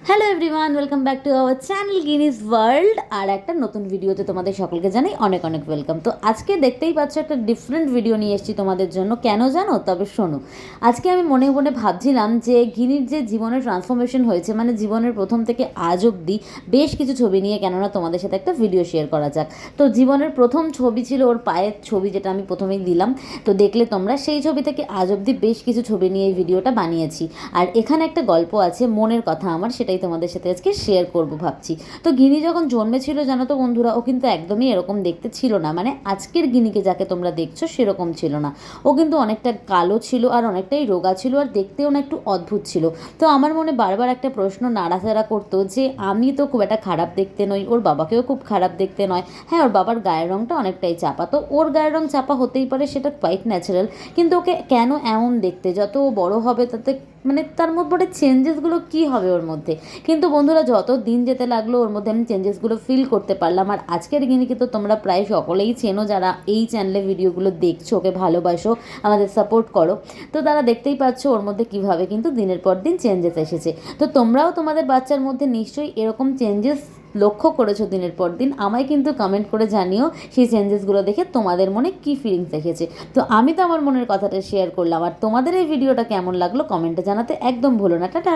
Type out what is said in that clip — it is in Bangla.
Hello everyone, welcome back to our channel Guinness world. আর একটা নতুন ভিডিওতে তোমাদের সকলকে জানাই অনেক অনেক ওয়েলকাম। তো আজকে দেখতেই পাচ্ছ একটা ডিফারেন্ট ভিডিও নিয়ে এসেছি তোমাদের জন্য। কেন জানো? তবে শোনো। আজকে আমি মনে মনে ভাবছিলাম যে গিনির যে জীবনের ট্রান্সফরমেশন হয়েছে, মানে জীবনের প্রথম থেকে আজ অবধি বেশ কিছু ছবি নিয়ে, কেননা তোমাদের সাথে একটা ভিডিও শেয়ার করা যাক। তো জীবনের প্রথম ছবি ছিল ওর পায়ের ছবি, যেটা আমি প্রথমেই দিলাম। তো দেখলে তোমরা, সেই ছবি থেকে আজ অবধি বেশ কিছু ছবি নিয়ে এই ভিডিওটা বানিয়েছি। আর এখানে একটা গল্প আছে, মনের কথা আমার, সেটাই তোমাদের সাথে আজকে শেয়ার করব ভাবছি। তো গিনি যখন জন্মেছিল, জানো তো বন্ধুরা, ও কিন্তু একদমই এরকম দেখতে ছিল না। মানে আজকের গিনিকে যাকে তোমরা দেখছো সেরকম ছিল না। ও কিন্তু অনেকটা কালো ছিল আর অনেকটাই রোগা ছিল, আর দেখতেও না একটু অদ্ভুত ছিল। তো আমার মনে বারবার একটা প্রশ্ন নাড়াচাড়া করতো যে আমি তো খুব একটা খারাপ দেখতে নই, ওর বাবাকেও খুব খারাপ দেখতে নয়। হ্যাঁ, ওর বাবার গায়ের রঙটা অনেকটাই চাপা, তো ওর গায়ের রঙ চাপা হতেই পারে, সেটা কোয়াইট ন্যাচারাল। কিন্তু ওকে কেন এমন দেখতে? যত ও বড় হবে তাতে মানে তার মধ্যে চেঞ্জেসগুলো কী হবে ওর মধ্যে। কিন্তু বন্ধুরা, যত দিন যেতে লাগলো ওর মধ্যে আমি চেঞ্জেসগুলো ফিল করতে পারলাম। আর আজকের গিনিকে তো তোমরা প্রায় সকলেই চেনো, যারা এই চ্যানেলে ভিডিওগুলো দেখছো, ওকে ভালোবাসো, আমাদের সাপোর্ট করো। তো তারা দেখতেই পাচ্ছ ওর মধ্যে কীভাবে কিন্তু দিনের পর দিন চেঞ্জেস এসেছে। তো তোমরাও তোমাদের বাচ্চার মধ্যে নিশ্চয়ই এরকম চেঞ্জেস লক্ষ্য করেছো দিনের পর দিন। আমায় কিন্তু কমেন্ট করে জানিও সেই চেঞ্জেসগুলো দেখে তোমাদের মনে কী ফিলিংস এসেছে। তো আমি তো আমার মনের কথাটা শেয়ার করলাম, আর তোমাদের এই ভিডিওটা কেমন লাগলো কমেন্টে জানাতে একদম ভুলো না। টাটা।